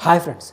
Hi friends,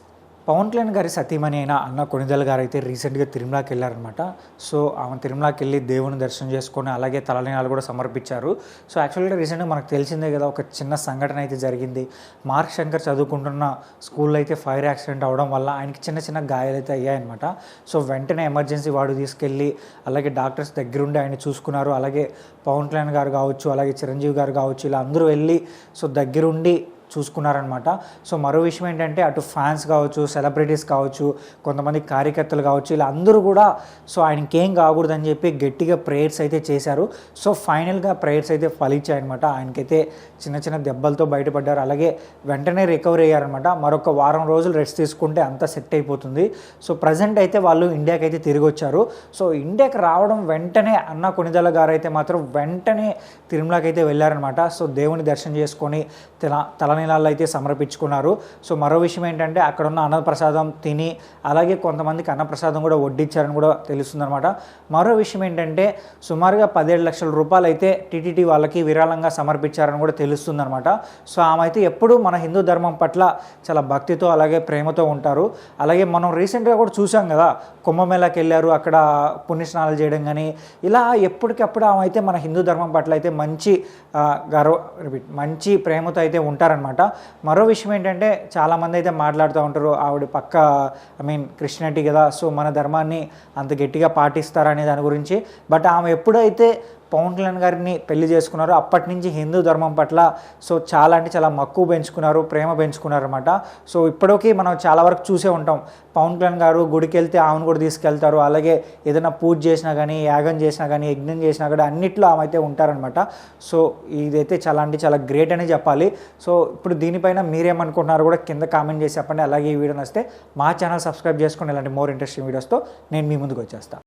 Pawan Kalyan గారి సతీమణి అయిన అన్న కొణిదెల గారు అయితే రీసెంట్గా తిరుమలకి వెళ్ళారనమాట. సో ఆమె తిరుమలకి వెళ్ళి దేవుని దర్శనం చేసుకొని అలాగే తలనీలాలు కూడా సమర్పించారు. సో యాక్చువల్గా రీసెంట్గా మనకు తెలిసిందే కదా, ఒక చిన్న సంఘటన అయితే జరిగింది. మార్క్ శంకర్ చదువుకుంటున్న స్కూల్లో అయితే ఫైర్ యాక్సిడెంట్ అవ్వడం వల్ల ఆయనకి చిన్న చిన్న గాయాలు అయితే అయ్యాయన్నమాట. సో వెంటనే ఎమర్జెన్సీ వార్డు తీసుకెళ్ళి అలాగే డాక్టర్స్ దగ్గరుండి ఆయన చూసుకున్నారు. అలాగే పవన్ కళ్యాణ్ గారు కావచ్చు, అలాగే చిరంజీవి గారు కావచ్చు, ఇలా అందరూ వెళ్ళి సో దగ్గరుండి చూసుకున్నారనమాట. సో మరో విషయం ఏంటంటే, అటు ఫ్యాన్స్ కావచ్చు, సెలబ్రిటీస్ కావచ్చు, కొంతమంది కార్యకర్తలు కావచ్చు, ఇలా అందరూ కూడా సో ఆయనకి ఏం కాకూడదని చెప్పి గట్టిగా ప్రేయర్స్ అయితే చేశారు. సో ఫైనల్గా ప్రేయర్స్ అయితే ఫలించాయన్నమాట. ఆయనకైతే చిన్న చిన్న దెబ్బలతో బయటపడ్డారు. అలాగే వెంటనే రికవర్ అయ్యారనమాట. మరొక వారం రోజులు రెస్ట్ తీసుకుంటే అంతా సెట్ అయిపోతుంది. సో ప్రజెంట్ అయితే వాళ్ళు ఇండియాకి అయితే తిరిగి వచ్చారు. సో ఇండియాకి రావడం వెంటనే అన్న కొణిదెల గారు అయితే మాత్రం వెంటనే తిరుమలకి అయితే వెళ్ళారనమాట. సో దేవుని దర్శనం చేసుకొని తలనీలాలు అయితే సమర్పించుకున్నారు. సో మరో విషయం ఏంటంటే, అక్కడ ఉన్న అన్నప్రసాదం తిని అలాగే కొంతమందికి అన్నప్రసాదం కూడా వడ్డించారని కూడా తెలుస్తుందన్నమాట. మరో విషయం ఏంటంటే, సుమారుగా 17 లక్షల రూపాయలు అయితే టీటీడీ వాళ్ళకి విరాళంగా సమర్పించారని కూడా తెలుస్తుందన్నమాట. సో ఆమె అయితే ఎప్పుడూ మన హిందూ ధర్మం పట్ల చాలా భక్తితో అలాగే ప్రేమతో ఉంటారు. అలాగే మనం రీసెంట్గా కూడా చూసాం కదా, కుంభమేళాకి వెళ్ళారు, అక్కడ పుణ్యస్నానాలు చేయడం కానీ ఇలా ఎప్పటికప్పుడు ఆమె అయితే మన హిందూ ధర్మం పట్ల అయితే మంచి ప్రేమతో అయితే ఉంటారనమాట. మరో విషయం ఏంటంటే, చాలామంది అయితే మాట్లాడుతూ ఉంటారు, ఆవిడ క్రిస్టియానిటీ కదా, సో మన ధర్మాన్ని అంత గట్టిగా పాటిస్తారనే దాని గురించి. బట్ ఆమె ఎప్పుడైతే పవన్ కళ్యాణ్ గారిని పెళ్లి చేసుకున్నారు, అప్పటి నుంచి హిందూ ధర్మం పట్ల సో చాలా అంటే చాలా మక్కువ పెంచుకున్నారు, ప్రేమ పెంచుకున్నారు అనమాట. సో ఇప్పటికీ మనం చాలా వరకు చూసే ఉంటాం, పవన్ కళ్యాణ్ గారు గుడికి వెళ్తే ఆమెను కూడా తీసుకెళ్తారు. అలాగే ఏదైనా పూజ చేసినా కానీ, యాగం చేసినా కానీ, యజ్ఞం చేసినా కానీ అన్నిట్లో ఆమె అయితే ఉంటారనమాట. సో ఇదైతే చాలా అంటే చాలా గ్రేట్ అని చెప్పాలి. సో ఇప్పుడు దీనిపైన మీరేమనుకుంటున్నారు కూడా కింద కామెంట్ చేసి చెప్పండి. అలాగే ఈ వీడియో నచ్చితే మా ఛానల్ సబ్స్క్రైబ్ చేసుకొని ఇలాంటి మోర్ ఇంట్రెస్టింగ్ వీడియోస్తో నేను మీ ముందుకు వచ్చేస్తాను.